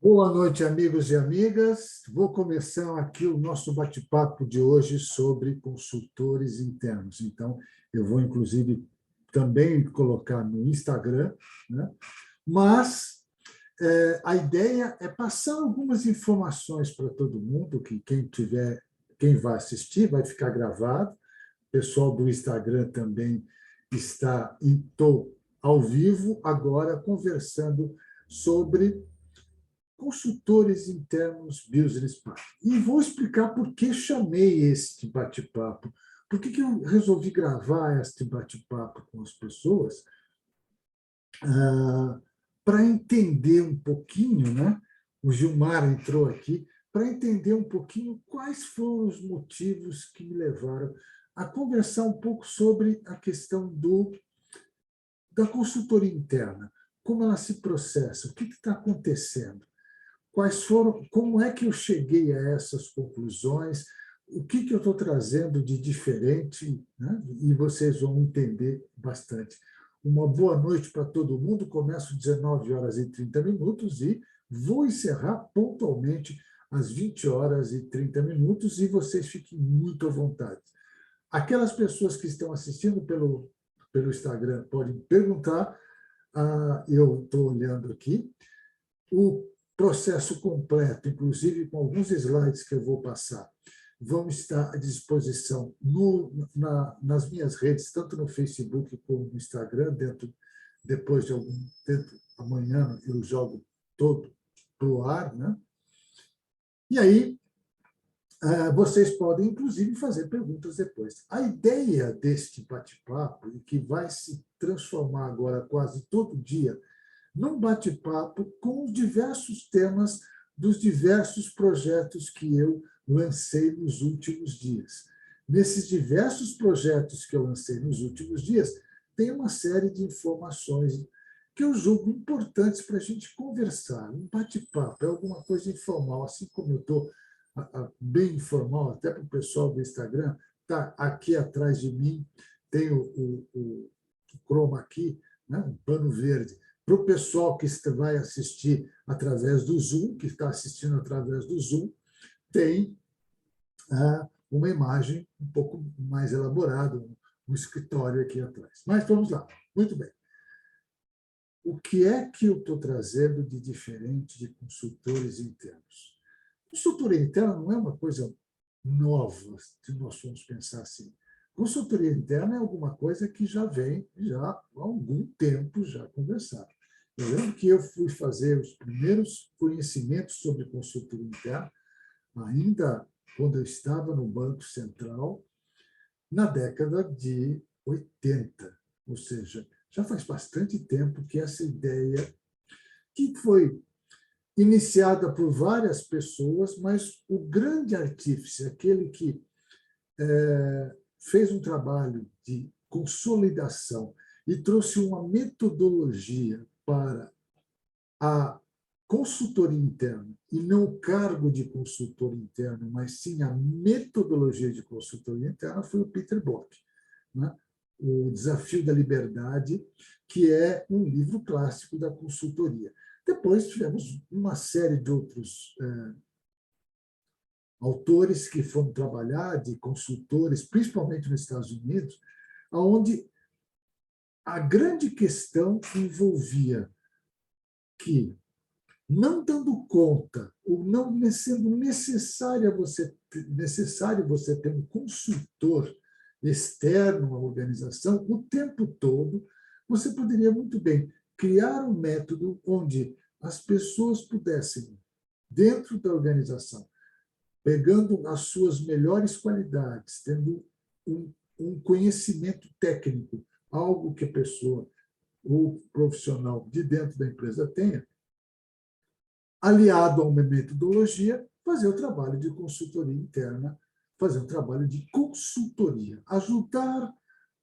Boa noite, amigos e amigas. Vou começar aqui o nosso bate-papo de hoje sobre consultores internos. Então, eu vou, inclusive, também colocar no Instagram, né? Mas a ideia é passar algumas informações para todo mundo, que quem vai assistir, vai ficar gravado. O pessoal do Instagram também estou ao vivo agora conversando sobre consultores internos Business Partner. E vou explicar por que chamei este bate-papo, por que eu resolvi gravar este bate-papo com as pessoas, para entender um pouquinho, né? O Gilmar entrou aqui, para entender um pouquinho quais foram os motivos que me levaram a conversar um pouco sobre a questão da consultoria interna, como ela se processa, o que está acontecendo. Como é que eu cheguei a essas conclusões, o que eu estou trazendo de diferente, né? E vocês vão entender bastante. Uma boa noite para todo mundo, começo 19h30 e vou encerrar pontualmente às 20h30 e vocês fiquem muito à vontade. Aquelas pessoas que estão assistindo pelo Instagram podem perguntar, eu estou olhando aqui, o processo completo, inclusive com alguns slides que eu vou passar, vão estar à disposição nas minhas redes, tanto no Facebook como no Instagram. Depois de algum tempo, amanhã eu jogo todo para o ar, né? E aí vocês podem, inclusive, fazer perguntas depois. A ideia deste bate-papo, e que vai se transformar agora quase todo dia num bate-papo com os diversos temas dos diversos projetos que eu lancei nos últimos dias. Nesses diversos projetos que eu lancei nos últimos dias, tem uma série de informações que eu julgo importantes para a gente conversar. Um bate-papo é alguma coisa informal, assim como eu estou bem informal, até para o pessoal do Instagram, tá aqui atrás de mim, tem o chroma aqui, né, um pano verde. Para o pessoal que vai assistir através do Zoom, que está assistindo através do Zoom, tem uma imagem um pouco mais elaborada, um escritório aqui atrás. Mas vamos lá. Muito bem. O que é que eu estou trazendo de diferente de consultores internos? Consultoria interna não é uma coisa nova, se nós formos pensar assim. Consultoria interna é alguma coisa que já vem há algum tempo já conversado. Eu lembro que eu fui fazer os primeiros conhecimentos sobre consultoria interna, ainda quando eu estava no Banco Central, na década de 80. Ou seja, já faz bastante tempo que essa ideia, que foi iniciada por várias pessoas, mas o grande artífice, aquele que fez um trabalho de consolidação e trouxe uma metodologia para a consultoria interna, e não o cargo de consultor interno, mas sim a metodologia de consultoria interna, foi o Peter Bock, né? O Desafio da Liberdade, que é um livro clássico da consultoria. Depois tivemos uma série de outros autores que foram trabalhar, de consultores, principalmente nos Estados Unidos, onde a grande questão envolvia que, não dando conta, ou não sendo necessário você ter um consultor externo à organização, o tempo todo, você poderia muito bem criar um método onde as pessoas pudessem, dentro da organização, pegando as suas melhores qualidades, tendo um conhecimento técnico, algo que a pessoa, o profissional de dentro da empresa tenha, aliado a uma metodologia, fazer o trabalho de consultoria interna, fazer um trabalho de consultoria, ajudar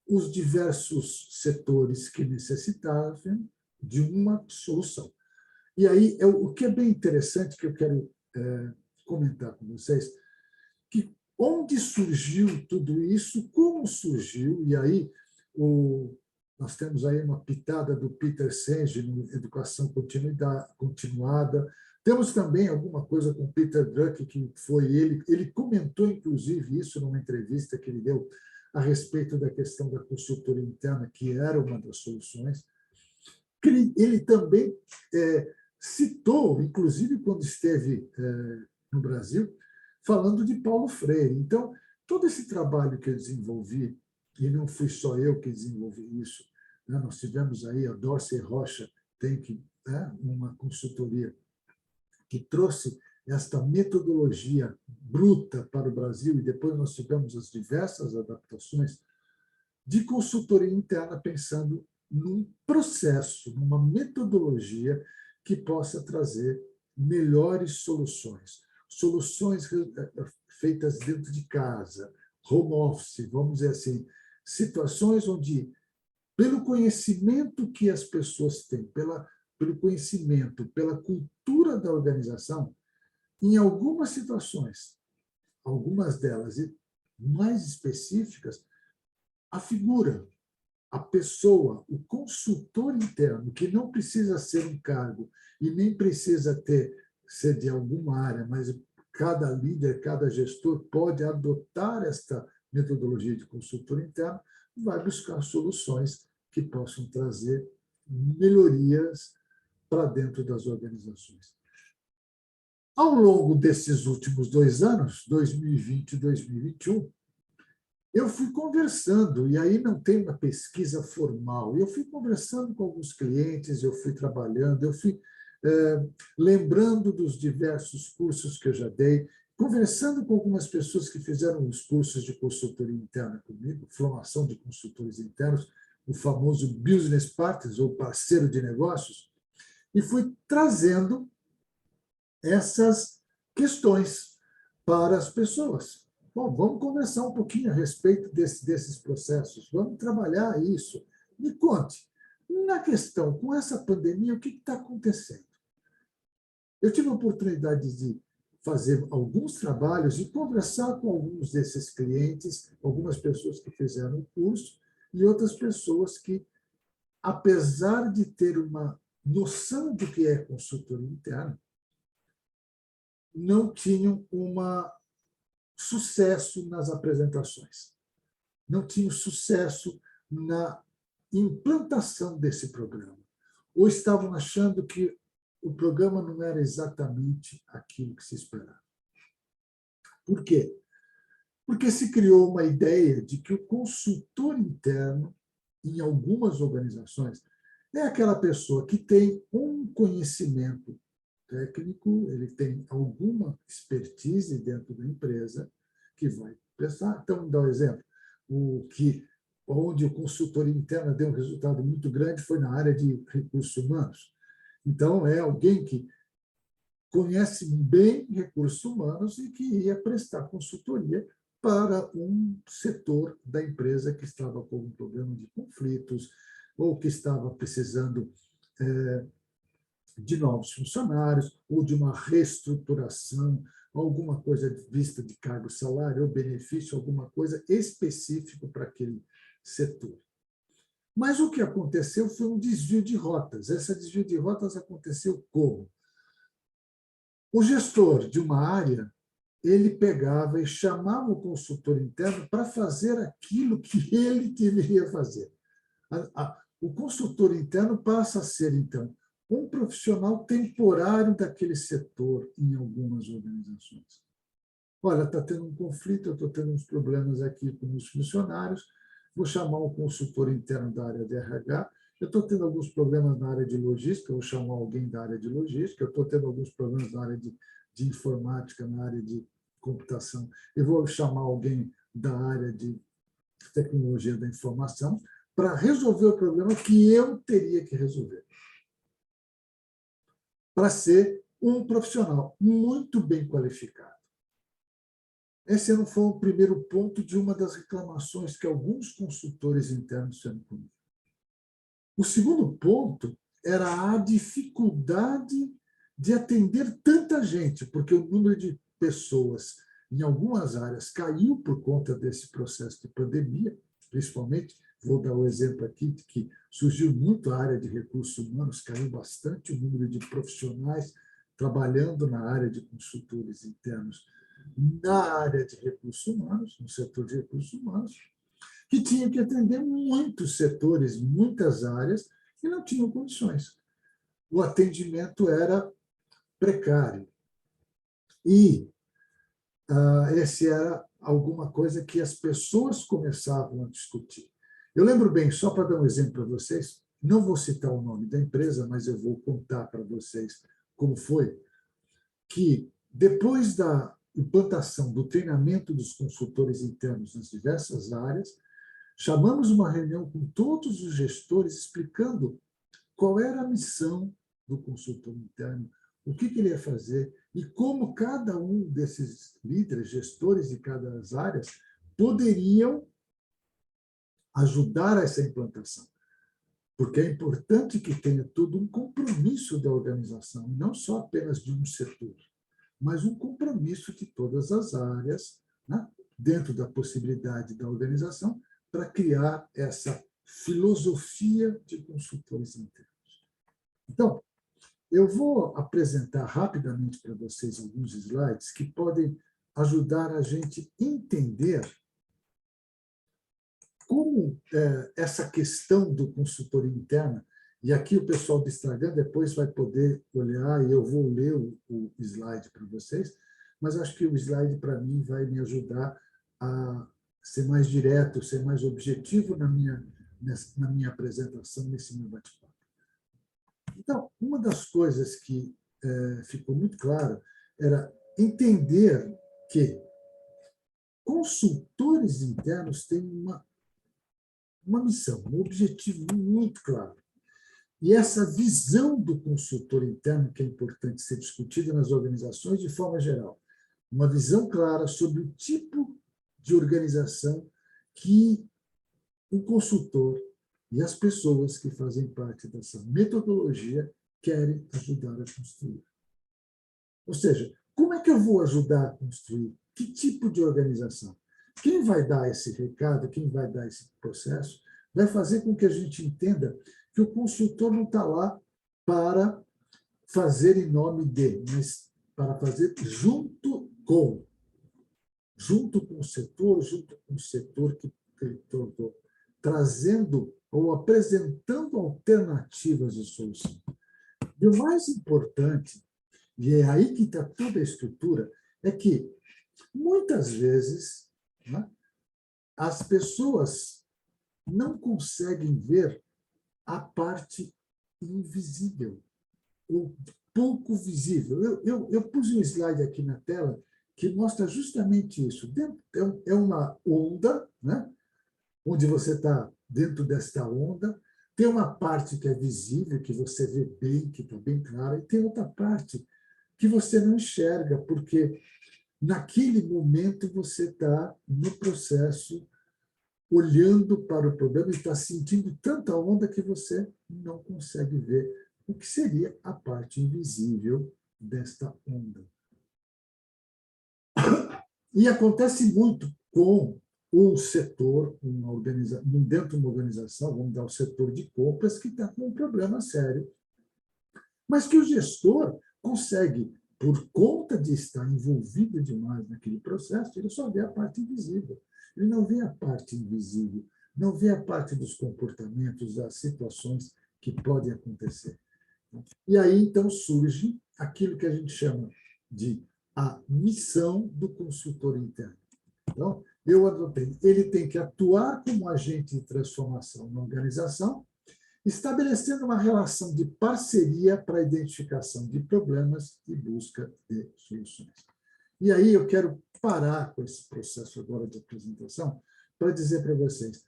os diversos setores que necessitavam de uma solução. E aí, o que é bem interessante, que eu quero comentar com vocês, que onde surgiu tudo isso, como surgiu, e aí Nós temos aí uma pitada do Peter Senge no Educação Continuada. Temos também alguma coisa com Peter Drucker, que foi ele comentou, inclusive, isso numa entrevista que ele deu a respeito da questão da consultoria interna, que era uma das soluções. Ele também citou, inclusive quando esteve no Brasil, falando de Paulo Freire. Então, todo esse trabalho que eu desenvolvi, e não fui só eu que desenvolvi isso, né? Nós tivemos aí a Dorsey Rocha, uma consultoria que trouxe esta metodologia bruta para o Brasil, e depois nós tivemos as diversas adaptações de consultoria interna, pensando num processo, numa metodologia que possa trazer melhores soluções. Soluções feitas dentro de casa, home office, vamos dizer assim, situações onde, pelo conhecimento que as pessoas têm, pelo conhecimento, pela cultura da organização, em algumas situações, algumas delas mais específicas, a figura, a pessoa, o consultor interno, que não precisa ser um cargo e nem precisa ser de alguma área, mas cada líder, cada gestor pode adotar esta metodologia de consultor interno, vai buscar soluções que possam trazer melhorias para dentro das organizações. Ao longo desses últimos 2 anos, 2020 e 2021, eu fui conversando, e aí não tem uma pesquisa formal, eu fui conversando com alguns clientes, eu fui trabalhando, eu fui lembrando dos diversos cursos que eu já dei, conversando com algumas pessoas que fizeram os cursos de consultoria interna comigo, formação de consultores internos, o famoso business partners, ou parceiro de negócios, e fui trazendo essas questões para as pessoas. Bom, vamos conversar um pouquinho a respeito desses processos, vamos trabalhar isso. Me conte, na questão, com essa pandemia, o que está acontecendo? Eu tive a oportunidade de fazer alguns trabalhos e conversar com alguns desses clientes, algumas pessoas que fizeram o curso e outras pessoas que, apesar de ter uma noção do que é consultoria interna, não tinham sucesso nas apresentações, não tinham sucesso na implantação desse programa, ou estavam achando que o programa não era exatamente aquilo que se esperava. Por quê? Porque se criou uma ideia de que o consultor interno, em algumas organizações, é aquela pessoa que tem um conhecimento técnico, ele tem alguma expertise dentro da empresa que vai prestar. Então, vamos dar um exemplo. Onde o consultor interno deu um resultado muito grande foi na área de recursos humanos. Então, é alguém que conhece bem recursos humanos e que ia prestar consultoria para um setor da empresa que estava com um problema de conflitos ou que estava precisando de novos funcionários ou de uma reestruturação, alguma coisa vista de cargo, salário ou benefício, alguma coisa específica para aquele setor. Mas o que aconteceu foi um desvio de rotas. Esse desvio de rotas aconteceu como? O gestor de uma área, ele pegava e chamava o consultor interno para fazer aquilo que ele deveria fazer. O consultor interno passa a ser, então, um profissional temporário daquele setor em algumas organizações. Olha, está tendo um conflito, eu estou tendo uns problemas aqui com os funcionários, vou chamar um consultor interno da área de RH, eu estou tendo alguns problemas na área de logística, vou chamar alguém da área de logística, eu estou tendo alguns problemas na área de informática, na área de computação, eu vou chamar alguém da área de tecnologia da informação para resolver o problema que eu teria que resolver. Para ser um profissional muito bem qualificado. Esse não foi o primeiro ponto de uma das reclamações que alguns consultores internos fizeram comigo. O segundo ponto era a dificuldade de atender tanta gente, porque o número de pessoas em algumas áreas caiu por conta desse processo de pandemia, principalmente Vou dar um exemplo aqui de que surgiu muito a área de recursos humanos, caiu bastante o número de profissionais trabalhando na área de consultores internos, na área de recursos humanos, no setor de recursos humanos, que tinham que atender muitos setores, muitas áreas, e não tinham condições. O atendimento era precário. E esse era alguma coisa que as pessoas começavam a discutir. Eu lembro bem, só para dar um exemplo para vocês, não vou citar o nome da empresa, mas eu vou contar para vocês como foi, que depois da implantação do treinamento dos consultores internos nas diversas áreas, chamamos uma reunião com todos os gestores explicando qual era a missão do consultor interno, o que ele ia fazer e como cada um desses líderes, gestores de cada das áreas, poderiam ajudar a essa implantação. Porque é importante que tenha todo um compromisso da organização, e não só apenas de um setor, mas um compromisso de todas as áreas, né, dentro da possibilidade da organização, para criar essa filosofia de consultores internos. Então, eu vou apresentar rapidamente para vocês alguns slides que podem ajudar a gente a entender como essa questão do consultor interno, e aqui o pessoal do Instagram depois vai poder olhar, e eu vou ler o slide para vocês, mas acho que o slide, para mim, vai me ajudar a ser mais direto, ser mais objetivo na minha apresentação, nesse meu bate-papo. Então, uma das coisas que ficou muito claro era entender que consultores internos têm uma missão, um objetivo muito claro. E essa visão do consultor interno, que é importante ser discutida nas organizações de forma geral, uma visão clara sobre o tipo de organização que o consultor e as pessoas que fazem parte dessa metodologia querem ajudar a construir. Ou seja, como é que eu vou ajudar a construir? Que tipo de organização? Quem vai dar esse recado, quem vai dar esse processo, vai fazer com que a gente entenda que o consultor não está lá para fazer em nome de, mas para fazer junto com o setor que ele tornou, trazendo ou apresentando alternativas de solução. E o mais importante, e é aí que está toda a estrutura, é que, muitas vezes, né, as pessoas não conseguem ver a parte invisível, ou pouco visível. Eu pus um slide aqui na tela que mostra justamente isso. É uma onda, né, onde você está dentro desta onda, tem uma parte que é visível, que você vê bem, que está bem clara, e tem outra parte que você não enxerga, porque naquele momento você está no processo olhando para o problema e está sentindo tanta onda que você não consegue ver o que seria a parte invisível desta onda. E acontece muito com um setor, dentro de uma organização, vamos dar o setor de compras, que está com um problema sério, mas que o gestor consegue, por conta de estar envolvido demais naquele processo, ele só vê a parte invisível. Ele não vê a parte invisível, não vê a parte dos comportamentos, das situações que podem acontecer. E aí, então, surge aquilo que a gente chama de a missão do consultor interno. Então, eu adotei, ele tem que atuar como agente de transformação na organização, estabelecendo uma relação de parceria para a identificação de problemas e busca de soluções. E aí eu quero parar com esse processo agora de apresentação para dizer para vocês,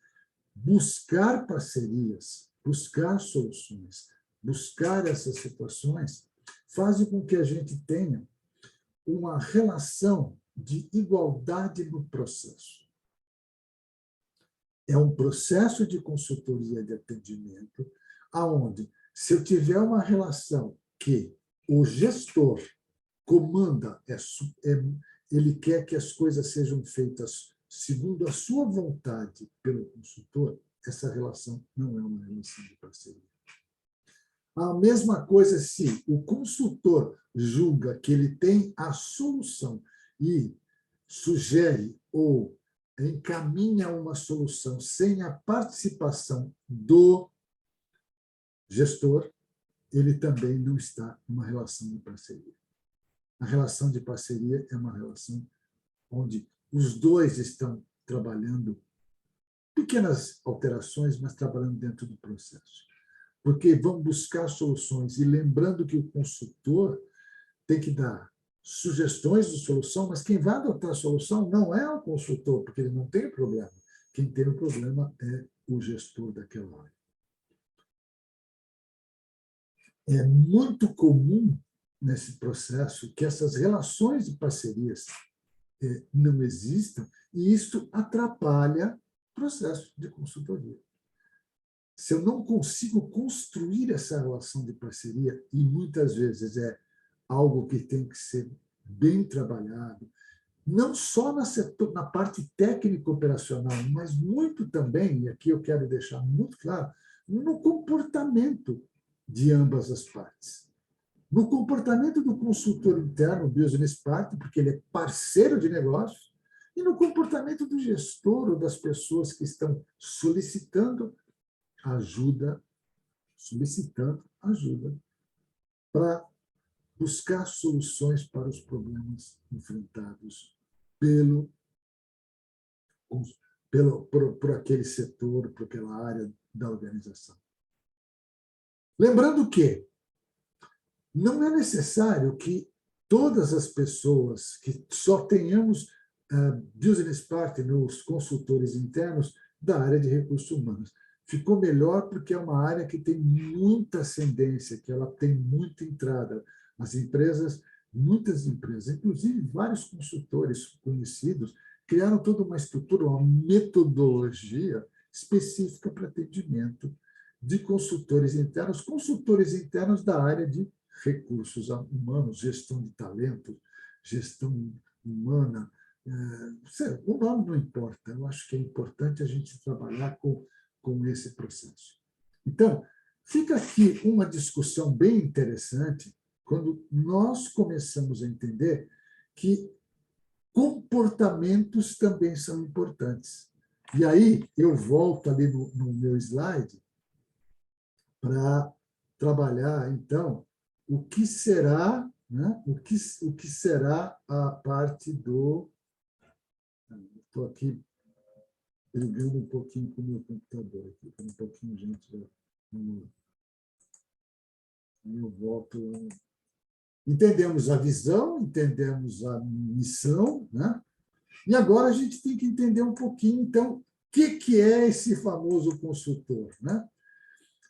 buscar parcerias, buscar soluções, buscar essas situações, faz com que a gente tenha uma relação de igualdade no processo. É um processo de consultoria de atendimento, aonde, se eu tiver uma relação que o gestor comanda, ele quer que as coisas sejam feitas segundo a sua vontade pelo consultor, essa relação não é uma relação de parceria. A mesma coisa se o consultor julga que ele tem a solução e sugere ou encaminha uma solução sem a participação do gestor, ele também não está numa relação de parceria. A relação de parceria é uma relação onde os dois estão trabalhando pequenas alterações, mas trabalhando dentro do processo. Porque vão buscar soluções, e lembrando que o consultor tem que dar sugestões de solução, mas quem vai adotar a solução não é o consultor, porque ele não tem o problema. Quem tem o problema é o gestor daquela área. É muito comum nesse processo que essas relações de parcerias não existam, e isto atrapalha o processo de consultoria. Se eu não consigo construir essa relação de parceria, e muitas vezes é algo que tem que ser bem trabalhado, não só na parte técnico-operacional, mas muito também, e aqui eu quero deixar muito claro, no comportamento de ambas as partes. No comportamento do consultor interno, o business partner, porque ele é parceiro de negócio, e no comportamento do gestor ou das pessoas que estão solicitando ajuda para buscar soluções para os problemas enfrentados por aquele setor, por aquela área da organização. Lembrando que não é necessário que todas as pessoas, que só tenhamos business partners, consultores internos da área de recursos humanos. Ficou melhor porque é uma área que tem muita ascendência, que ela tem muita entrada. Muitas empresas, inclusive vários consultores conhecidos, criaram toda uma estrutura, uma metodologia específica para atendimento de consultores internos da área de recursos humanos, gestão de talento, gestão humana. O nome não importa, eu acho que é importante a gente trabalhar com esse processo. Então, fica aqui uma discussão bem interessante quando nós começamos a entender que comportamentos também são importantes. E aí eu volto ali no meu slide para trabalhar, então, o que será, né? o que será a parte do... Estou aqui brigando um pouquinho com o meu computador. Aqui, um pouquinho, gente. Eu volto. Entendemos a visão, entendemos a missão, né? E agora a gente tem que entender um pouquinho, então, o que é esse famoso consultor, né?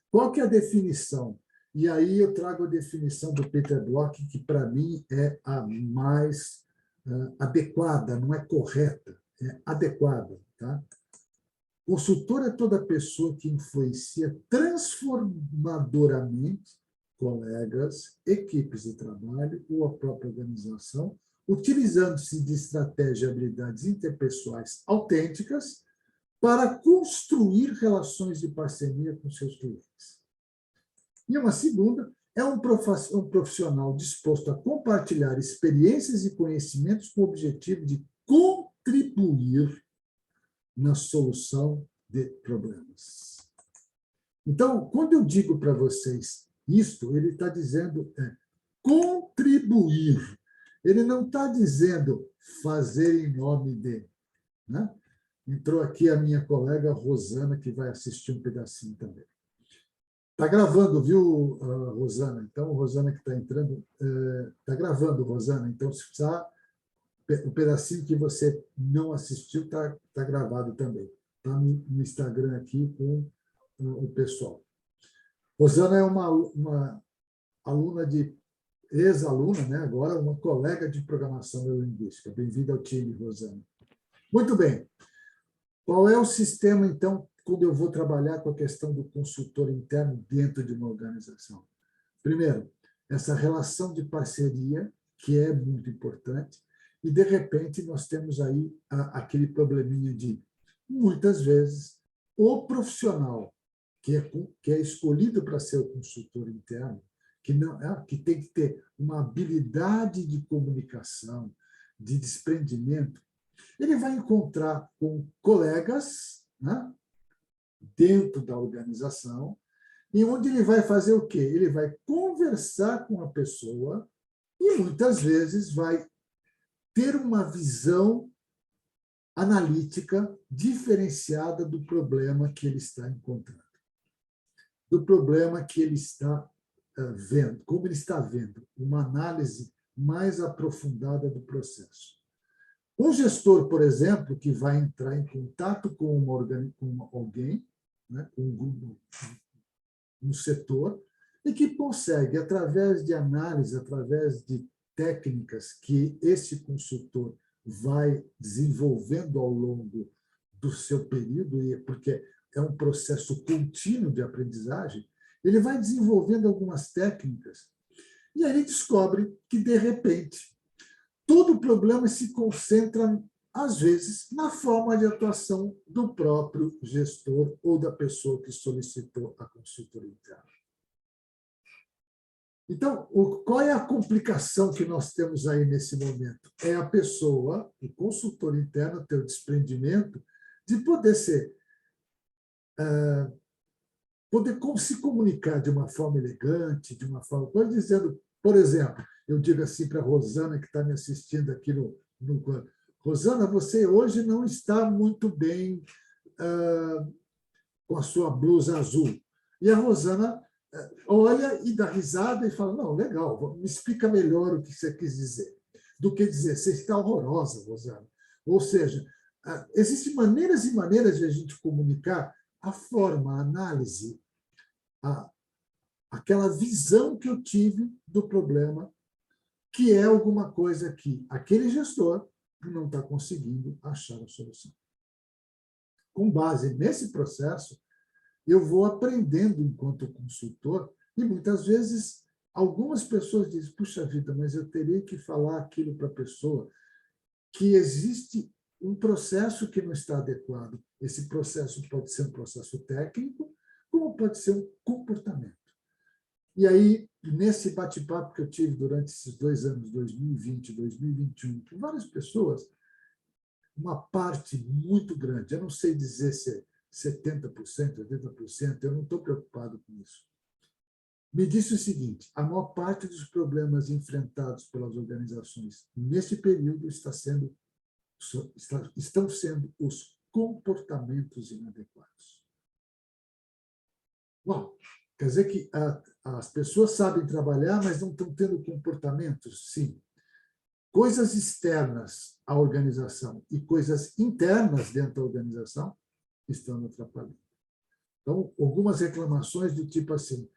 Qual que é a definição? E aí eu trago a definição do Peter Block, que, para mim, é a mais adequada, não é correta, é adequada. Tá? Consultor é toda pessoa que influencia transformadoramente colegas, equipes de trabalho ou a própria organização, utilizando-se de estratégias e habilidades interpessoais autênticas para construir relações de parceria com seus clientes. E uma segunda é um profissional disposto a compartilhar experiências e conhecimentos com o objetivo de contribuir na solução de problemas. Então, quando eu digo para vocês isto, ele está dizendo contribuir. Ele não está dizendo fazer em nome de. Né? Entrou aqui a minha colega Rosana, que vai assistir um pedacinho também. Está gravando, viu, Rosana? Então, Rosana que está entrando, está gravando, Rosana. Então, se precisar, o pedacinho que você não assistiu está gravado também. Está no Instagram aqui com o pessoal. Rosana é uma aluna ex-aluna, né? Agora uma colega de programação neurolinguística. Bem-vinda ao time, Rosana. Muito bem. Qual é o sistema, então, quando eu vou trabalhar com a questão do consultor interno dentro de uma organização? Primeiro, essa relação de parceria, que é muito importante, e, de repente, nós temos aí aquele probleminha de, muitas vezes, o profissional que é escolhido para ser o consultor interno, que tem que ter uma habilidade de comunicação, de desprendimento, ele vai encontrar com colegas, né, dentro da organização, e onde ele vai fazer o quê? Ele vai conversar com a pessoa e, muitas vezes, vai ter uma visão analítica diferenciada do problema que ele está encontrando, do problema que ele está vendo, como ele está vendo, uma análise mais aprofundada do processo. Um gestor, por exemplo, que vai entrar em contato com alguém, né, com um grupo, um setor, e que consegue, através de análise, através de técnicas que esse consultor vai desenvolvendo ao longo do seu período, porque é um processo contínuo de aprendizagem, ele vai desenvolvendo algumas técnicas e aí ele descobre que, de repente, todo o problema se concentra, às vezes, na forma de atuação do próprio gestor ou da pessoa que solicitou a consultoria interna. Então, qual é a complicação que nós temos aí nesse momento? É a pessoa, o consultor interno, ter o desprendimento de poder poder se comunicar de uma forma elegante, de uma forma... Estou dizendo, por exemplo, eu digo assim para a Rosana, que está me assistindo aqui no Rosana, você hoje não está muito bem com a sua blusa azul. E a Rosana olha e dá risada e fala, não, legal, me explica melhor o que você quis dizer, do que dizer, você está horrorosa, Rosana. Ou seja, existem maneiras e maneiras de a gente comunicar a forma, a análise, aquela visão que eu tive do problema, que é alguma coisa que aquele gestor não está conseguindo achar a solução. Com base nesse processo, eu vou aprendendo enquanto consultor, e muitas vezes algumas pessoas dizem, puxa vida, mas eu teria que falar aquilo para a pessoa, que existe um processo que não está adequado. Esse processo pode ser um processo técnico, como pode ser um comportamento. E aí, nesse bate-papo que eu tive durante esses 2 anos, 2020 e 2021, com várias pessoas, uma parte muito grande, eu não sei dizer se é 70%, 80%, eu não estou preocupado com isso. Me disse o seguinte, a maior parte dos problemas enfrentados pelas organizações nesse período estão sendo os comportamentos inadequados. Bom, quer dizer que as pessoas sabem trabalhar, mas não estão tendo comportamentos? Sim. Coisas externas à organização e coisas internas dentro da organização estão atrapalhando. Então, algumas reclamações do tipo assim,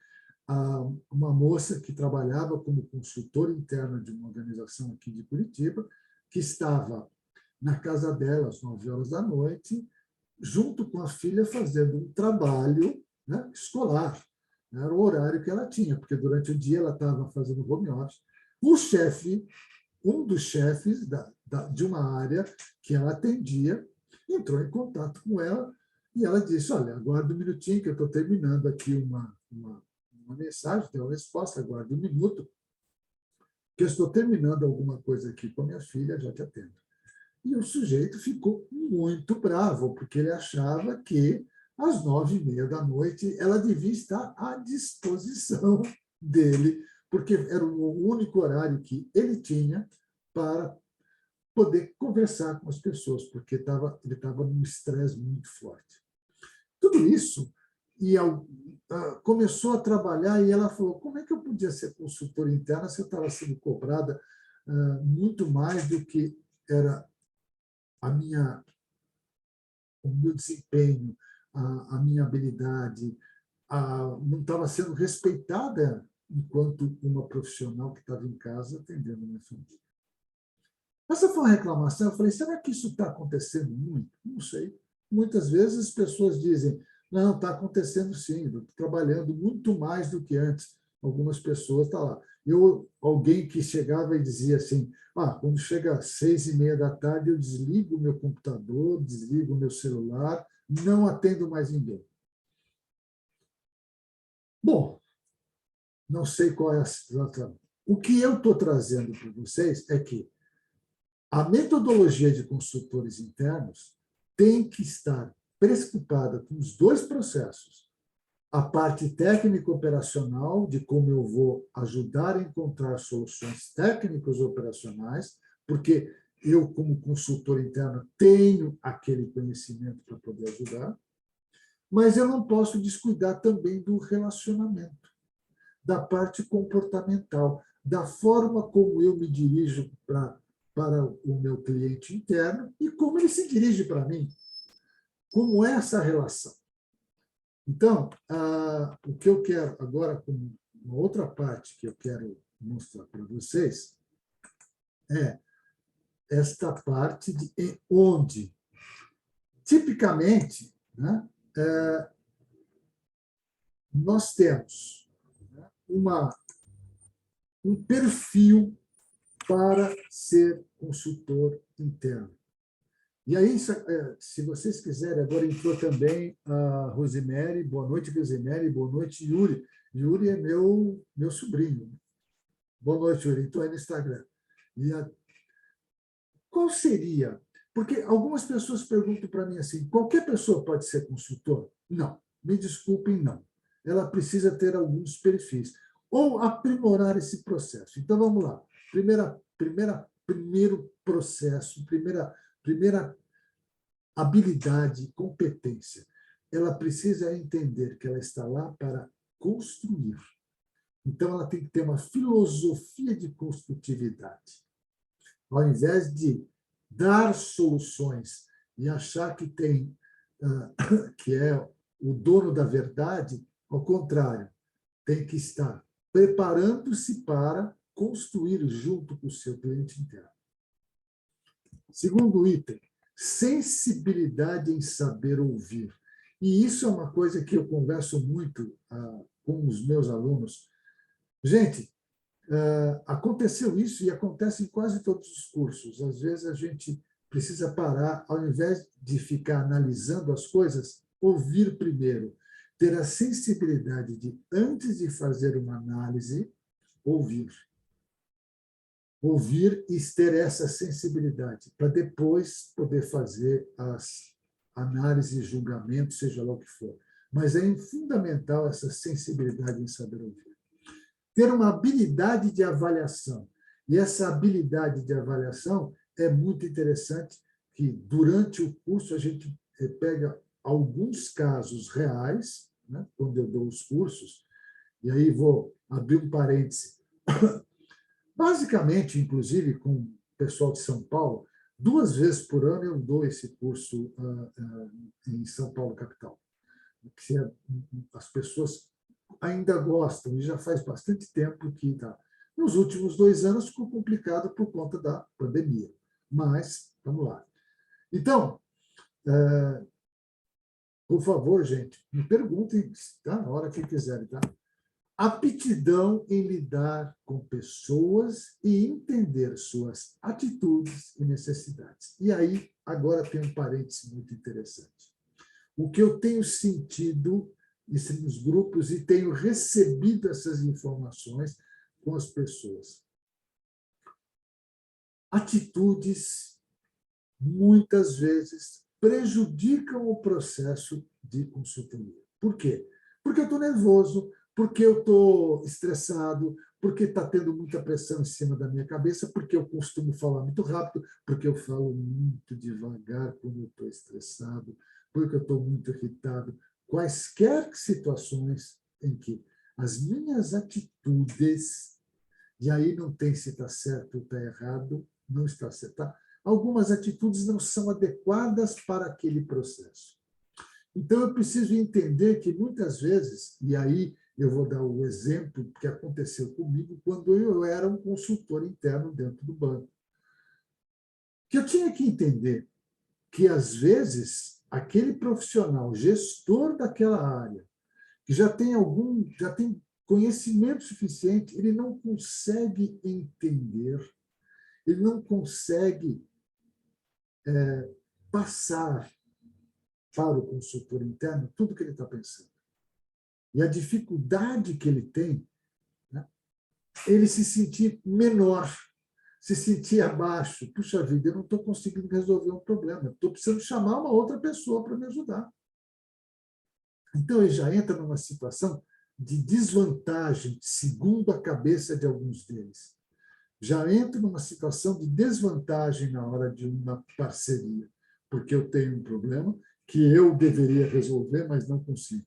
uma moça que trabalhava como consultora interna de uma organização aqui de Curitiba, que estava na casa dela às 9 horas da noite, junto com a filha, fazendo um trabalho, né, escolar. Era o horário que ela tinha, porque durante o dia ela estava fazendo home office. O chefe, um dos chefes de uma área que ela atendia, entrou em contato com ela e ela disse, olha, aguarda um minutinho que eu estou terminando aqui uma mensagem, tem uma resposta, aguarda um minuto, que eu estou terminando alguma coisa aqui com a minha filha, já te atendo. E o sujeito ficou muito bravo, porque ele achava que às 9h30 da noite ela devia estar à disposição dele, porque era o único horário que ele tinha para poder conversar com as pessoas, porque ele estava num estresse muito forte. Tudo isso, e começou a trabalhar, e ela falou, como é que eu podia ser consultora interna se eu estava sendo cobrada muito mais do que era o meu desempenho, a minha habilidade, não estava sendo respeitada enquanto uma profissional que estava em casa atendendo a minha família. Essa foi uma reclamação. Eu falei, será que isso está acontecendo muito? Não sei. Muitas vezes as pessoas dizem, não, está acontecendo sim, estou trabalhando muito mais do que antes. Algumas pessoas estão lá. Alguém que chegava e dizia assim, quando chega às 6h30 da tarde, eu desligo o meu computador, desligo o meu celular, não atendo mais ninguém. Bom, não sei qual é a situação. O que eu estou trazendo para vocês é que a metodologia de consultores internos tem que estar preocupada com os dois processos. A parte técnica operacional, de como eu vou ajudar a encontrar soluções técnicas operacionais, porque eu, como consultor interno, tenho aquele conhecimento para poder ajudar, mas eu não posso descuidar também do relacionamento, da parte comportamental, da forma como eu me dirijo para o meu cliente interno e como ele se dirige para mim. Como é essa relação? Então, o que eu quero agora, como uma outra parte que eu quero mostrar para vocês, é esta parte de onde, tipicamente, né, nós temos um perfil para ser consultor interno. E aí, se vocês quiserem, agora entrou também a Rosemary. Boa noite, Rosemary. Boa noite, Yuri. Yuri é meu sobrinho. Boa noite, Yuri. Estou aí no Instagram. Qual seria? Porque algumas pessoas perguntam para mim assim, qualquer pessoa pode ser consultor? Não, me desculpem, não. Ela precisa ter alguns perfis. Ou aprimorar esse processo. Então, vamos lá. Primeiro processo, primeira habilidade, competência. Ela precisa entender que ela está lá para construir. Então, ela tem que ter uma filosofia de construtividade. Ao invés de dar soluções e achar que que é o dono da verdade, ao contrário, tem que estar preparando-se para construir junto com o seu cliente interno. Segundo item, sensibilidade em saber ouvir. E isso é uma coisa que eu converso muito com os meus alunos. Gente, aconteceu isso e acontece em quase todos os cursos. Às vezes a gente precisa parar, ao invés de ficar analisando as coisas, ouvir primeiro. Ter a sensibilidade de, antes de fazer uma análise, ouvir. Ouvir e ter essa sensibilidade, para depois poder fazer as análises, julgamentos, seja lá o que for. Mas é fundamental essa sensibilidade em saber ouvir. Ter uma habilidade de avaliação. E essa habilidade de avaliação é muito interessante, que durante o curso a gente pega alguns casos reais, né, quando eu dou os cursos, e aí vou abrir um parêntese. Basicamente, inclusive, com o pessoal de São Paulo, 2 vezes por ano eu dou esse curso em São Paulo, capital. Que as pessoas ainda gostam, e já faz bastante tempo que está. Nos últimos 2 anos ficou complicado por conta da pandemia. Mas, vamos lá. Então, por favor, gente, me perguntem, tá? Na hora que quiserem, tá? Aptidão em lidar com pessoas e entender suas atitudes e necessidades. E aí, agora tem um parêntese muito interessante. O que eu tenho sentido nos grupos e tenho recebido essas informações com as pessoas. Atitudes, muitas vezes, prejudicam o processo de consultoria. Por quê? Porque eu estou nervoso, porque eu estou estressado, porque está tendo muita pressão em cima da minha cabeça, porque eu costumo falar muito rápido, porque eu falo muito devagar quando eu estou estressado, porque eu estou muito irritado. Quaisquer situações em que as minhas atitudes, e aí não tem se está certo ou está errado, não está certo. Tá? Algumas atitudes não são adequadas para aquele processo. Então, eu preciso entender que muitas vezes, e aí eu vou dar o exemplo que aconteceu comigo quando eu era um consultor interno dentro do banco, que eu tinha que entender que, às vezes, aquele profissional, gestor daquela área, que já tem conhecimento suficiente, ele não consegue entender, ele não consegue passar para o consultor interno tudo que ele está pensando. E a dificuldade que ele tem, né, ele se sentir menor, se sentir abaixo. Puxa vida, eu não estou conseguindo resolver um problema, estou precisando chamar uma outra pessoa para me ajudar. Então, ele já entra numa situação de desvantagem, segundo a cabeça de alguns deles. Já entra numa situação de desvantagem na hora de uma parceria, porque eu tenho um problema que eu deveria resolver, mas não consigo.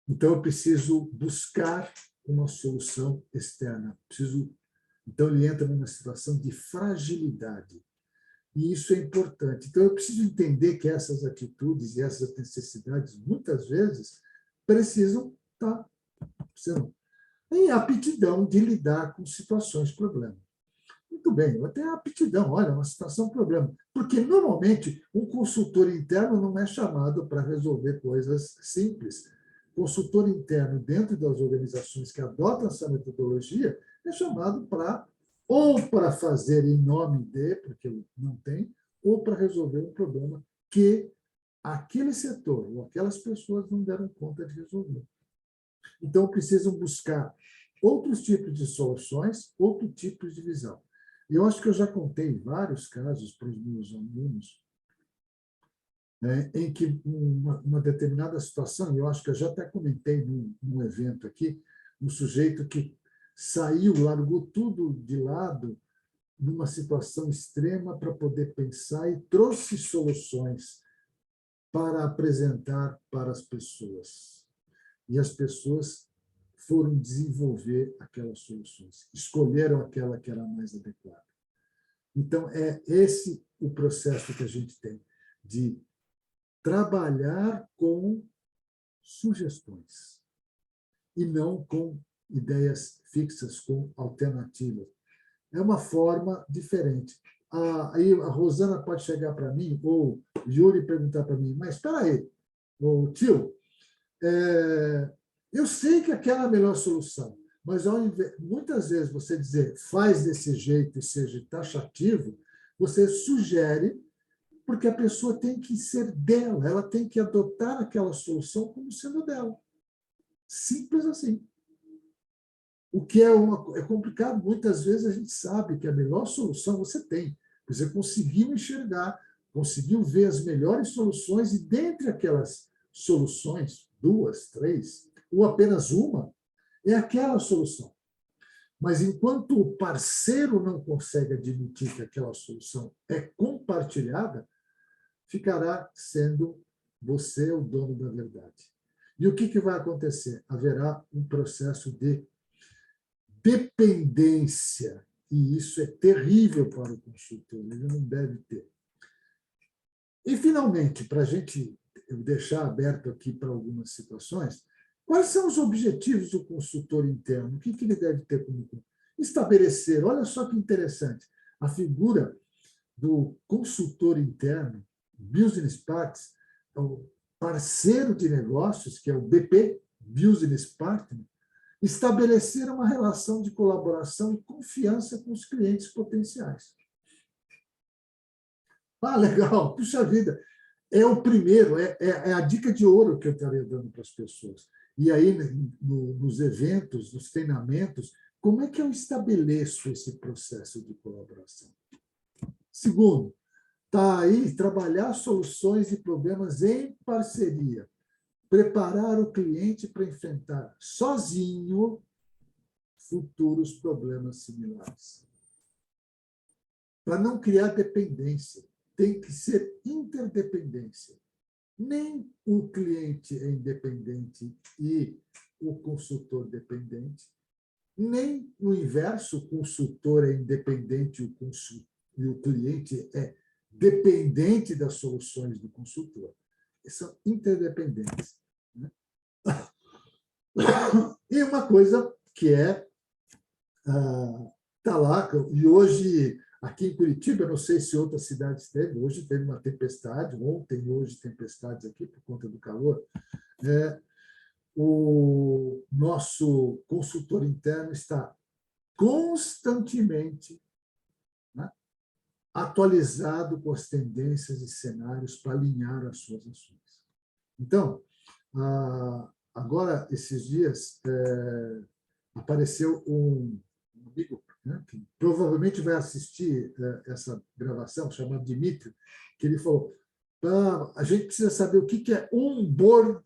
Então, eu preciso buscar uma solução externa. Então, ele entra numa situação de fragilidade. E isso é importante. Então, eu preciso entender que essas atitudes e essas necessidades, muitas vezes, precisam estar sendo em aptidão de lidar com situações problema. Muito bem, eu tenho aptidão, olha, uma situação problema. Porque, normalmente, um consultor interno não é chamado para resolver coisas simples. Consultor interno, dentro das organizações que adotam essa metodologia, é chamado ou para fazer em nome de, porque não tem, ou para resolver um problema que aquele setor ou aquelas pessoas não deram conta de resolver. Então, precisam buscar outros tipos de soluções, outros tipos de visão. Eu acho que eu já contei vários casos para os meus alunos, né, em que uma determinada situação, eu acho que eu já até comentei num evento aqui, um sujeito que saiu, largou tudo de lado numa situação extrema para poder pensar e trouxe soluções para apresentar para as pessoas. E as pessoas foram desenvolver aquelas soluções, escolheram aquela que era mais adequada. Então, é esse o processo que a gente tem, de trabalhar com sugestões e não com ideias fixas, com alternativas. É uma forma diferente. Aí a Rosana pode chegar para mim, ou o Yuri perguntar para mim, mas espera aí, tio, eu sei que aquela é a melhor solução, mas muitas vezes você dizer faz desse jeito e seja taxativo, você sugere porque a pessoa tem que ser dela, ela tem que adotar aquela solução como sendo dela. Simples assim. O que é complicado, muitas vezes a gente sabe que a melhor solução você tem. Você conseguiu enxergar, conseguiu ver as melhores soluções e dentre aquelas soluções, 2, 3, ou apenas uma, é aquela solução. Mas enquanto o parceiro não consegue admitir que aquela solução é compartilhada, ficará sendo você o dono da verdade. E o que vai acontecer? Haverá um processo de dependência, e isso é terrível para o consultor, ele não deve ter. E, finalmente, para a gente deixar aberto aqui para algumas situações, quais são os objetivos do consultor interno? O que ele deve ter como estabelecer? Olha só que interessante, a figura do consultor interno, Business Partners, o parceiro de negócios, que é o BP, Business Partner, estabelecer uma relação de colaboração e confiança com os clientes potenciais. Legal, puxa vida, é o primeiro, é a dica de ouro que eu estaria dando para as pessoas. E aí, nos eventos, nos treinamentos, como é que eu estabeleço esse processo de colaboração? Segundo, está aí trabalhar soluções e problemas em parceria. Preparar o cliente para enfrentar sozinho futuros problemas similares. Para não criar dependência, tem que ser interdependência. Nem o cliente é independente e o consultor dependente, nem o inverso, o consultor é independente e o cliente é dependente das soluções do consultor. Eles são interdependentes. Né? E uma coisa que está lá, e hoje, aqui em Curitiba, eu não sei se outras cidades teve, hoje teve uma tempestade, ontem e hoje tempestades aqui por conta do calor, o nosso consultor interno está constantemente, né, atualizado com as tendências e cenários para alinhar as suas ações. Então, agora, esses dias, apareceu um amigo, né, que provavelmente vai assistir essa gravação, chamado Dimitri, que ele falou, a gente precisa saber o que é onboard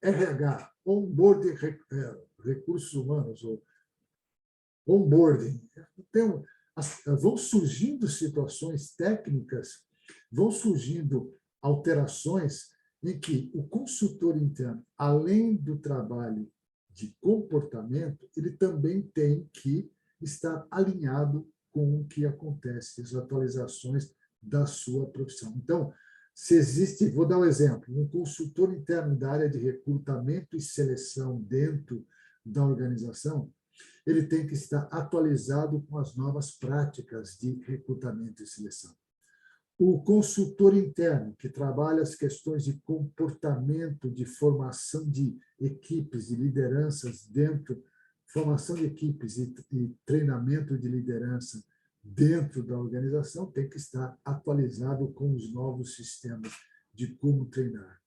RH, onboard recursos humanos, ou onboarding. Então, vão surgindo situações técnicas, vão surgindo alterações em que o consultor interno, além do trabalho de comportamento, ele também tem que estar alinhado com o que acontece, as atualizações da sua profissão. Então, se existe, vou dar um exemplo, um consultor interno da área de recrutamento e seleção dentro da organização, ele tem que estar atualizado com as novas práticas de recrutamento e seleção. O consultor interno, que trabalha as questões de comportamento, de formação de equipes, de lideranças dentro, formação de equipes e treinamento de liderança dentro da organização, tem que estar atualizado com os novos sistemas de como treinar.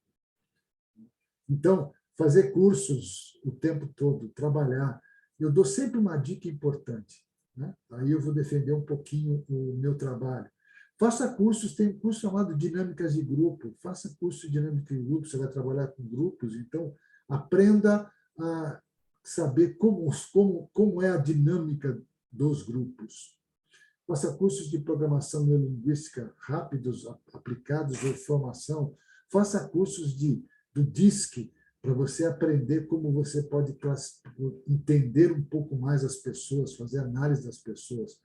Então, fazer cursos o tempo todo, trabalhar. Eu dou sempre uma dica importante, né? Aí eu vou defender um pouquinho o meu trabalho. Faça cursos, tem um curso chamado Dinâmicas de Grupo, faça curso de Dinâmica de Grupo, você vai trabalhar com grupos, então aprenda a saber como é a dinâmica dos grupos. Faça cursos de programação neurolinguística rápidos, aplicados ou formação. Faça cursos do DISC, para você aprender como você pode entender um pouco mais as pessoas, fazer análise das pessoas.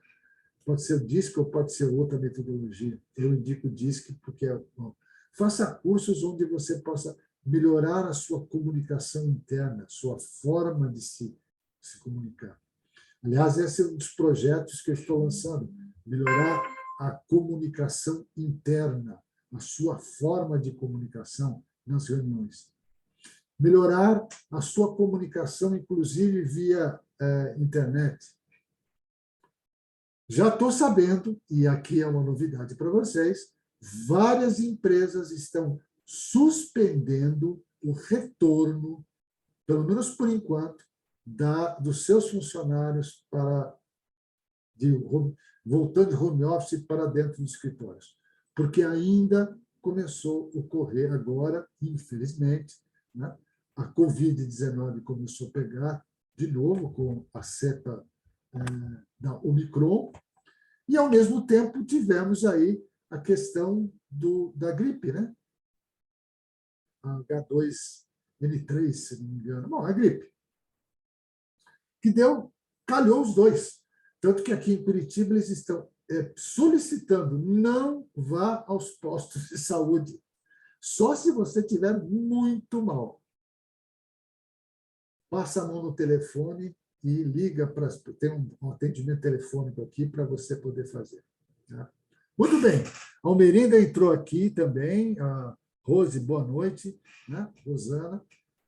Pode ser o DISC ou pode ser outra metodologia. Eu indico o DISC porque é bom. Faça cursos onde você possa melhorar a sua comunicação interna, sua forma de se comunicar. Aliás, esse é um dos projetos que eu estou lançando, melhorar a comunicação interna, a sua forma de comunicação nas reuniões. Melhorar a sua comunicação, inclusive via internet. Já estou sabendo, e aqui é uma novidade para vocês, várias empresas estão suspendendo o retorno, pelo menos por enquanto, dos seus funcionários voltando de home office para dentro dos escritórios. Porque ainda começou a ocorrer agora, infelizmente, né, a Covid-19 começou a pegar de novo com a cepa da Omicron, e, ao mesmo tempo, tivemos aí a questão da gripe, né? A H2N3, se não me engano. Bom, a gripe. Que calhou os dois. Tanto que aqui em Curitiba eles estão solicitando, não vá aos postos de saúde, só se você estiver muito mal. Passa a mão no telefone e liga tem um atendimento telefônico aqui para você poder fazer. Tá? Muito bem. A Almerinda entrou aqui também. A Rose, boa noite. Né? Rosana.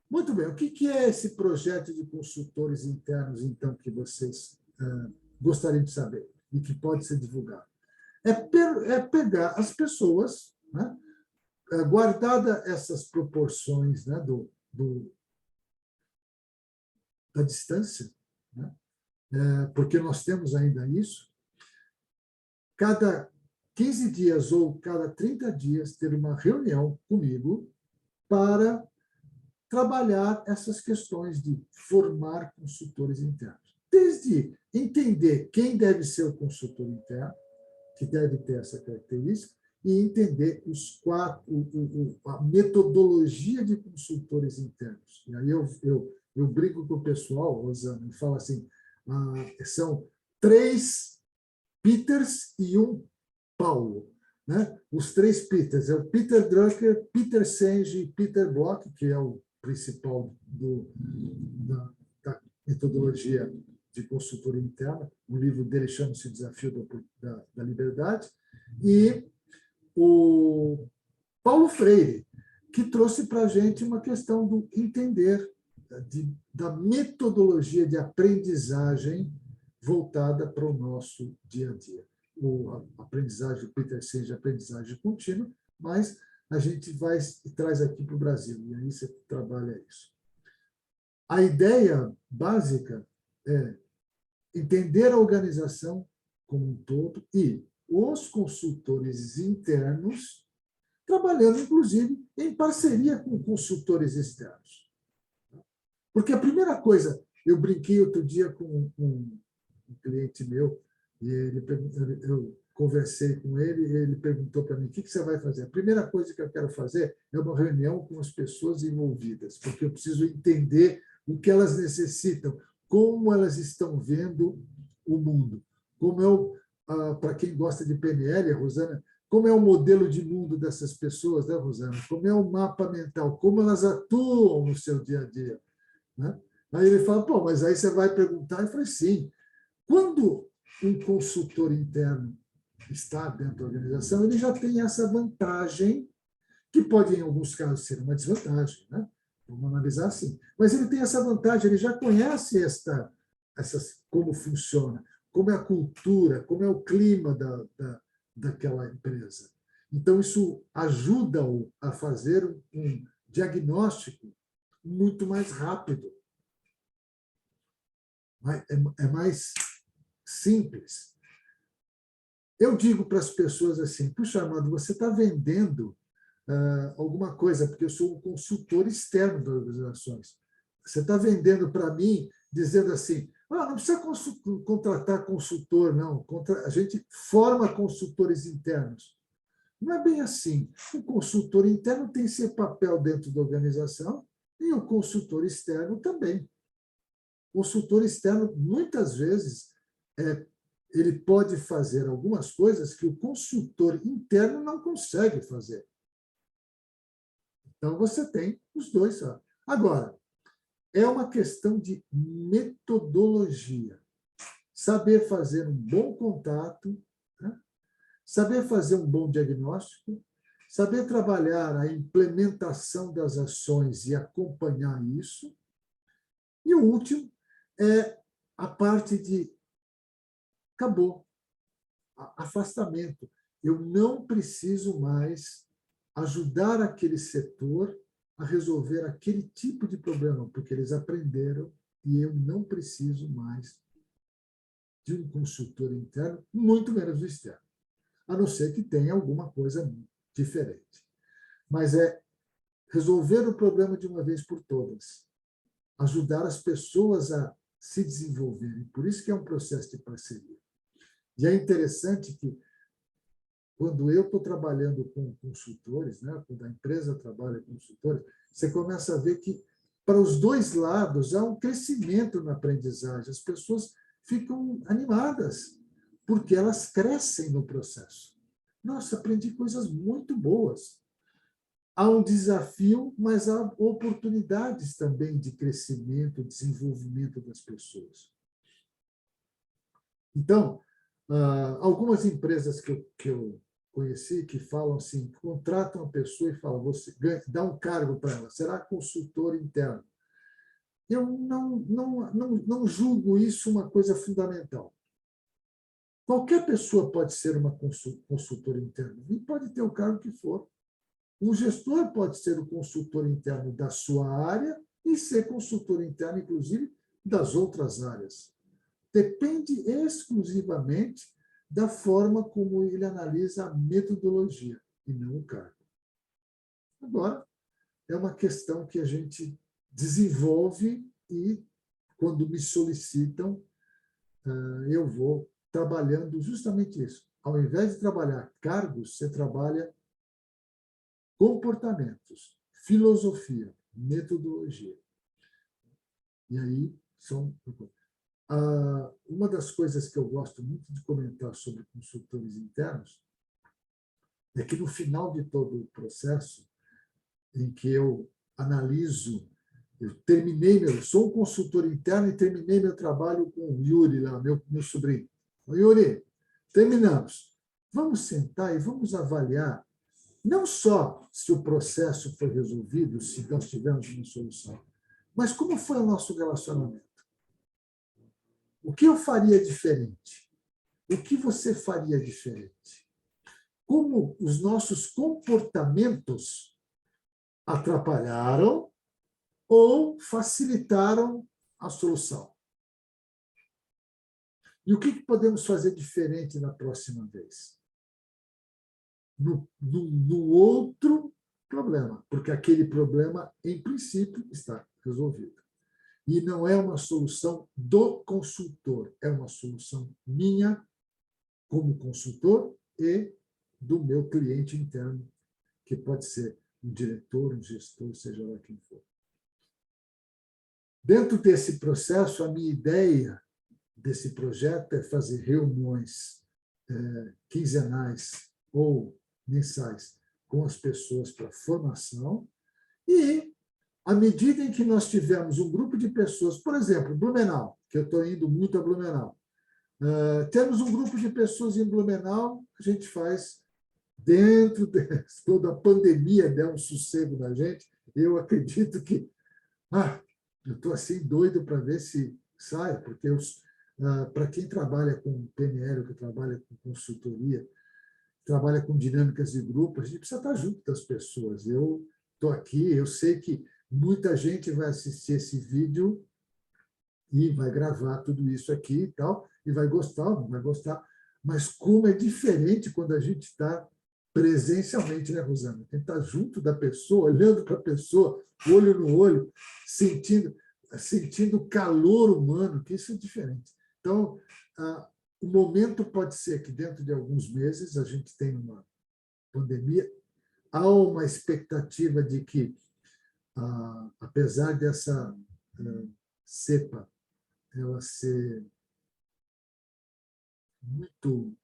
Muito bem. O que é esse projeto de consultores internos, então, que vocês gostariam de saber e que pode ser divulgado? É pegar as pessoas, né? Guardada essas proporções, né, da distância, né? Porque nós temos ainda isso, cada 15 dias ou cada 30 dias ter uma reunião comigo para trabalhar essas questões de formar consultores internos. Desde entender quem deve ser o consultor interno, que deve ter essa característica, e entender a metodologia de consultores internos. E aí eu brinco com o pessoal, Rosana, e falo assim, são 3 Peters e 1 Paulo. Né? Os 3 Peters, é o Peter Drucker, Peter Senge e Peter Block, que é o principal da metodologia de consultoria interna. O livro dele chama-se Desafio da Liberdade. E o Paulo Freire, que trouxe para a gente uma questão do entender da metodologia de aprendizagem voltada para o nosso dia a dia. a aprendizagem do Peter Senge de aprendizagem contínua, mas a gente vai e traz aqui para o Brasil, e aí você trabalha isso. A ideia básica é entender a organização como um todo e os consultores internos trabalhando, inclusive, em parceria com consultores externos. Porque a primeira coisa, eu brinquei outro dia com um cliente meu, e eu conversei com ele, e ele perguntou para mim, o que você vai fazer? A primeira coisa que eu quero fazer é uma reunião com as pessoas envolvidas, porque eu preciso entender o que elas necessitam, como elas estão vendo o mundo. Para quem gosta de PNL, Rosana, como é o modelo de mundo dessas pessoas, né, Rosana? Como é o mapa mental, como elas atuam no seu dia a dia. Né? Aí ele fala, pô, mas aí você vai perguntar? Eu falei, sim. Quando um consultor interno está dentro da organização, ele já tem essa vantagem, que pode, em alguns casos, ser uma desvantagem, né? Vamos analisar assim. Mas ele tem essa vantagem, ele já conhece como funciona, como é a cultura, como é o clima daquela empresa. Então, isso ajuda-o a fazer um diagnóstico muito mais rápido. É mais simples. Eu digo para as pessoas assim, puxa, Armando, você está vendendo alguma coisa, porque eu sou um consultor externo das organizações. Você está vendendo para mim, dizendo assim, não precisa contratar consultor, não. A gente forma consultores internos. Não é bem assim. O consultor interno tem seu papel dentro da organização e o consultor externo também. O consultor externo, muitas vezes, ele pode fazer algumas coisas que o consultor interno não consegue fazer. Então, você tem os dois. Agora, é uma questão de metodologia. Saber fazer um bom contato, né? Saber fazer um bom diagnóstico, saber trabalhar a implementação das ações e acompanhar isso. E o último é a parte de acabou, afastamento. Eu não preciso mais ajudar aquele setor a resolver aquele tipo de problema, porque eles aprenderam e eu não preciso mais de um consultor interno, muito menos do externo, a não ser que tenha alguma coisa diferente. Mas é resolver o problema de uma vez por todas, ajudar as pessoas a se desenvolverem. Por isso que é um processo de parceria. E é interessante que, quando eu estou trabalhando com consultores, né, quando a empresa trabalha com consultores, você começa a ver que, para os dois lados, há um crescimento na aprendizagem. As pessoas ficam animadas, porque elas crescem no processo. Nossa, aprendi coisas muito boas. Há um desafio, mas há oportunidades também de crescimento, desenvolvimento das pessoas. Então, algumas empresas que eu conheci que falam assim, contratam uma pessoa e falam, você dá um cargo para ela, será consultor interno. Eu não julgo isso uma coisa fundamental. Qualquer pessoa pode ser uma consultora interna e pode ter o cargo que for. Um gestor pode ser o consultor interno da sua área e ser consultor interno, inclusive, das outras áreas. Depende exclusivamente da forma como ele analisa a metodologia e não o cargo. Agora, é uma questão que a gente desenvolve e, quando me solicitam, eu vou trabalhando justamente isso. Ao invés de trabalhar cargos, você trabalha comportamentos, filosofia, metodologia. E aí são... Uma das coisas que eu gosto muito de comentar sobre consultores internos é que, no final de todo o processo, em que eu analiso, eu sou um consultor interno e terminei meu trabalho com o Yuri, lá, meu sobrinho. Yuri, terminamos. Vamos sentar e vamos avaliar não só se o processo foi resolvido, se nós tivemos uma solução, mas como foi o nosso relacionamento. O que eu faria diferente? o que você faria diferente? Como os nossos comportamentos atrapalharam ou facilitaram a solução? E o que podemos fazer diferente na próxima vez? No outro problema, porque aquele problema, em princípio, está resolvido. E não é uma solução do consultor, é uma solução minha, como consultor, e do meu cliente interno, que pode ser um diretor, um gestor, seja lá quem for. Dentro desse processo, a minha ideia desse projeto é fazer reuniões quinzenais ou mensais com as pessoas para formação e, à medida em que nós tivermos um grupo de pessoas, por exemplo, Blumenau, que eu estou indo muito a Blumenau, temos um grupo de pessoas em Blumenau, a gente faz dentro de toda a pandemia, der um sossego na gente, eu acredito que eu estou assim doido para ver se sai, porque para quem trabalha com PNL, que trabalha com consultoria, trabalha com dinâmicas de grupo, a gente precisa estar junto das pessoas. Eu estou aqui, eu sei que muita gente vai assistir esse vídeo e vai gravar tudo isso aqui e tal, e vai gostar, não vai gostar, mas como é diferente quando a gente está presencialmente, né, Rosana? Tem que estar junto da pessoa, olhando para a pessoa, olho no olho, sentindo o calor humano, que isso é diferente. Então, o momento pode ser que dentro de alguns meses a gente tenha uma pandemia, há uma expectativa de que, apesar dessa cepa ela ser muito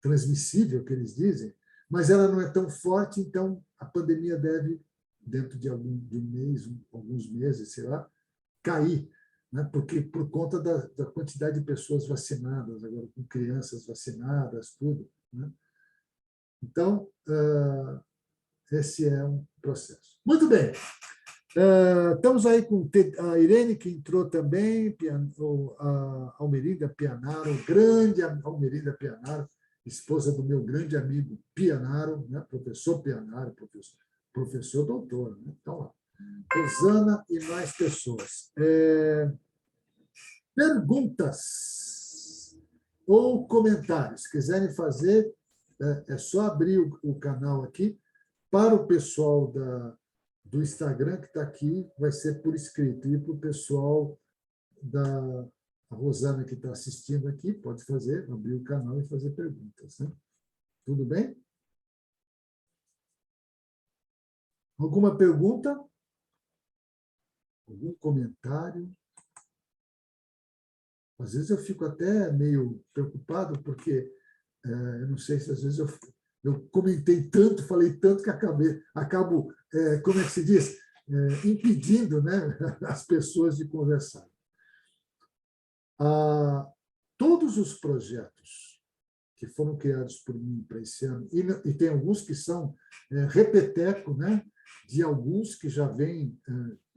transmissível, que eles dizem, mas ela não é tão forte, então a pandemia deve, dentro de um mês, alguns meses, sei lá, cair, né? Porque por conta da quantidade de pessoas vacinadas, agora com crianças vacinadas, tudo, né? Então, esse é um processo. Muito bem. Estamos aí com a Irene, que entrou também, a Almerinda Pianaro, grande Almerinda Pianaro, esposa do meu grande amigo Pianaro, né? Professor Pianaro, professor doutor. Né? Então, lá. Rosana e mais pessoas. Perguntas ou comentários. Se quiserem fazer, é só abrir o canal aqui. Para o pessoal do Instagram, que está aqui, vai ser por escrito. E para o pessoal da Rosana, que está assistindo aqui, pode fazer, abrir o canal e fazer perguntas. Né? Tudo bem? Alguma pergunta? Algum comentário? Às vezes eu fico até meio preocupado, porque eu não sei se às vezes eu comentei tanto, falei tanto, que acabo, como é que se diz? Impedindo, né, as pessoas de conversar. Todos os projetos que foram criados por mim para esse ano, e tem alguns que são repeteco, né, de alguns que já vêm,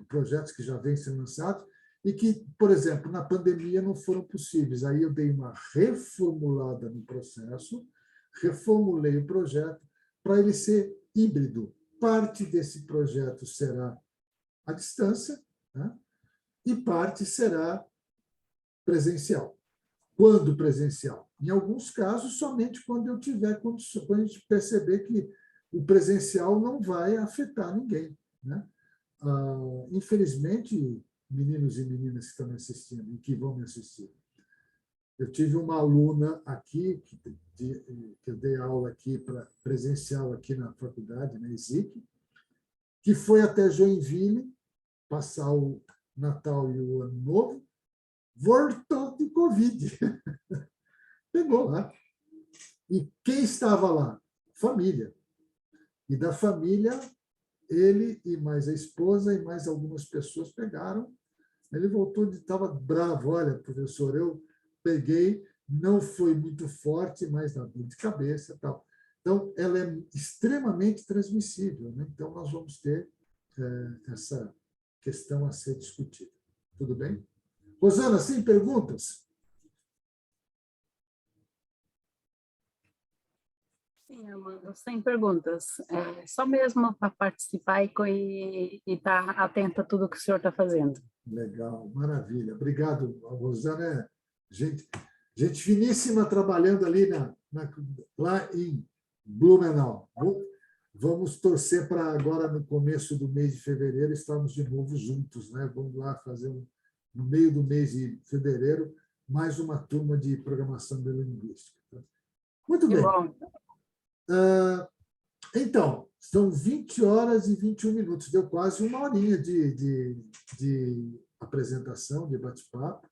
projetos que já vêm sendo lançados, e que, por exemplo, na pandemia não foram possíveis. Aí eu dei uma reformulada no processo, reformulei o projeto para ele ser híbrido. Parte desse projeto será à distância, né, e parte será presencial. Quando presencial? Em alguns casos, somente quando eu tiver condições, quando a gente perceber que o presencial não vai afetar ninguém. Né? Infelizmente, meninos e meninas que estão me assistindo e que vão me assistir, eu tive uma aluna aqui, que eu dei aula aqui presencial aqui na faculdade, na ESIC, que foi até Joinville passar o Natal e o Ano Novo, voltou de Covid. Pegou lá. E quem estava lá? Família. E da família, ele e mais a esposa e mais algumas pessoas pegaram. Ele voltou, estava bravo. Olha, professor, eu peguei, não foi muito forte, mas dá dor de cabeça e tal. Então, ela é extremamente transmissível. Né? Então, nós vamos ter essa questão a ser discutida. Tudo bem? Rosana, sim, perguntas? Sim, Amanda, sem perguntas. Só mesmo para participar e estar atenta a tudo que o senhor está fazendo. Legal, maravilha. Obrigado, a Rosana. Gente finíssima trabalhando ali lá em Blumenau. Vamos torcer para agora, no começo do mês de fevereiro, estarmos de novo juntos, né? Vamos lá fazer, no meio do mês de fevereiro, mais uma turma de programação neurolinguística. Muito Que bem. bom. Então, são 20 horas e 21 minutos. Deu quase uma horinha de apresentação, de bate-papo.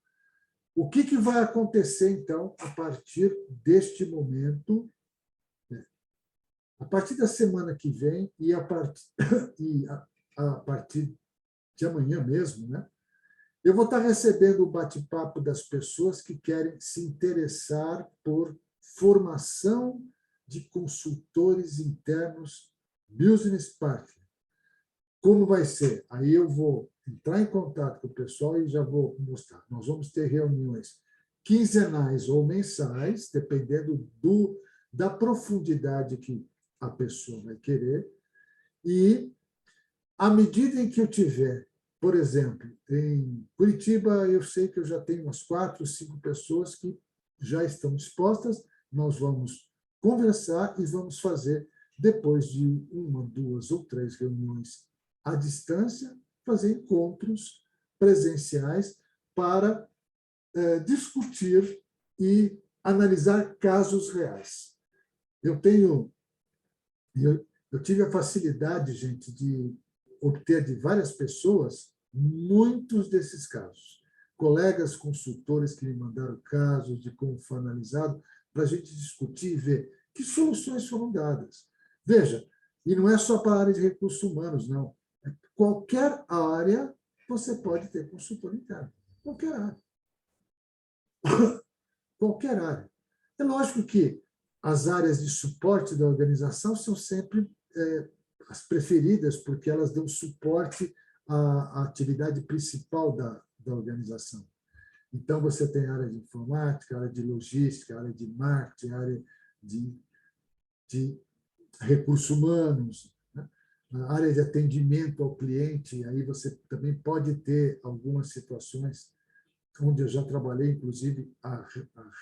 O que vai acontecer, então, a partir deste momento, né? A partir da semana que vem e a partir de amanhã mesmo, né? Eu vou estar recebendo o bate-papo das pessoas que querem se interessar por formação de consultores internos Business Partner. Como vai ser? Aí eu vou entrar em contato com o pessoal e já vou mostrar. Nós vamos ter reuniões quinzenais ou mensais, dependendo da profundidade que a pessoa vai querer. E, à medida em que eu tiver, por exemplo, em Curitiba, eu sei que eu já tenho umas 4, 5 pessoas que já estão dispostas, nós vamos conversar e vamos fazer, depois de 1, 2 ou 3 reuniões à distância, fazer encontros presenciais para discutir e analisar casos reais. Eu tive a facilidade, gente, de obter de várias pessoas muitos desses casos. Colegas consultores que me mandaram casos de como foi analisado, para a gente discutir e ver que soluções foram dadas. Veja, e não é só para a área de recursos humanos, não. Qualquer área você pode ter consultor interno. Qualquer área. Qualquer área. É lógico que as áreas de suporte da organização são sempre as preferidas, porque elas dão suporte à atividade principal da organização. Então, você tem área de informática, área de logística, área de marketing, área de recursos humanos, né? A área de atendimento ao cliente, aí você também pode ter algumas situações onde eu já trabalhei, inclusive, a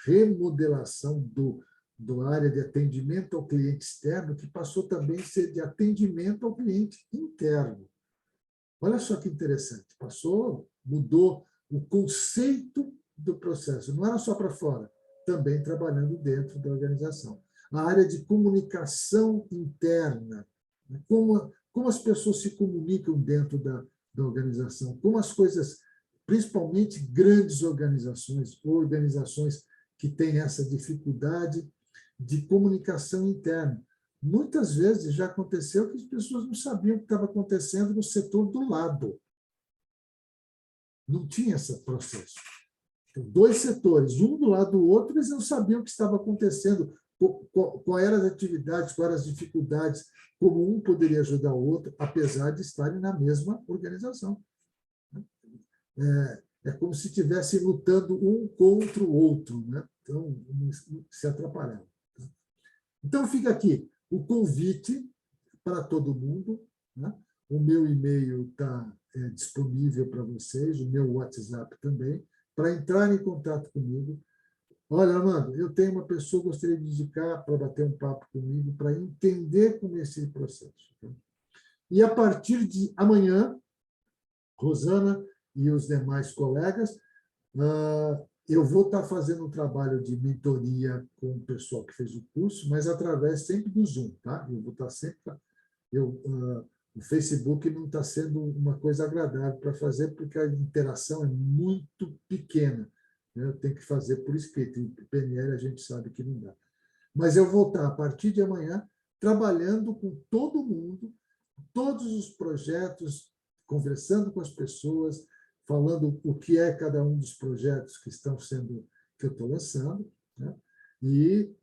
remodelação do área de atendimento ao cliente externo, que passou também a ser de atendimento ao cliente interno. Olha só que interessante, mudou o conceito do processo, não era só para fora, também trabalhando dentro da organização. A área de comunicação interna, né? Como as pessoas se comunicam dentro da organização, como as coisas, principalmente grandes organizações, ou organizações que têm essa dificuldade de comunicação interna. Muitas vezes já aconteceu que as pessoas não sabiam o que estava acontecendo no setor do lado. Não tinha esse processo. Então, 2 setores, um do lado do outro, eles não sabiam o que estava acontecendo, quais eram as atividades, quais eram as dificuldades, como um poderia ajudar o outro, apesar de estarem na mesma organização. É como se estivessem lutando um contra o outro, né? Então, se atrapalhando. Então, fica aqui o convite para todo mundo, né? O meu e-mail está disponível para vocês, o meu WhatsApp também, para entrar em contato comigo. Olha, Armando, eu tenho uma pessoa que gostaria de indicar para bater um papo comigo, para entender como é esse processo. Tá? E a partir de amanhã, Rosana e os demais colegas, eu vou estar fazendo um trabalho de mentoria com o pessoal que fez o curso, mas através sempre do Zoom, tá? Eu vou estar sempre... o Facebook não está sendo uma coisa agradável para fazer, porque a interação é muito pequena, né? Eu tenho que fazer por escrito, e o PNL a gente sabe que não dá. Mas eu vou estar, a partir de amanhã, trabalhando com todo mundo, todos os projetos, conversando com as pessoas, falando o que é cada um dos projetos que eu estou lançando, né? E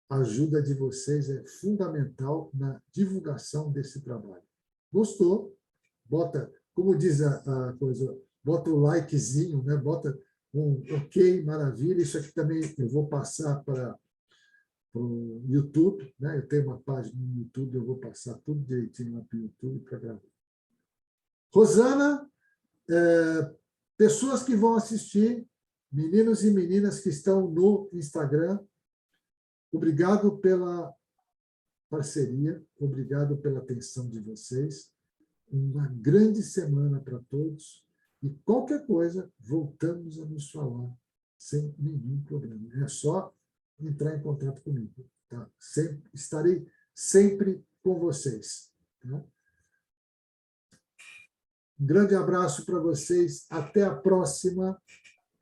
a ajuda de vocês é fundamental na divulgação desse trabalho. Gostou? Bota, como diz a coisa, bota o likezinho, né? Bota um ok, maravilha. Isso aqui também eu vou passar para o YouTube, né? Eu tenho uma página no YouTube, eu vou passar tudo direitinho lá para o YouTube para gravar. Rosana, pessoas que vão assistir, meninos e meninas que estão no Instagram, obrigado pela parceria, obrigado pela atenção de vocês. Uma grande semana para todos. E qualquer coisa, voltamos a nos falar sem nenhum problema. É só entrar em contato comigo. Tá? Estarei sempre com vocês. Tá? Um grande abraço para vocês. Até a próxima.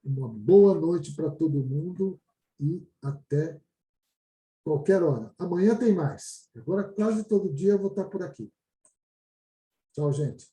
Uma boa noite para todo mundo e até qualquer hora. Amanhã tem mais. Agora, quase todo dia, eu vou estar por aqui. Tchau, gente.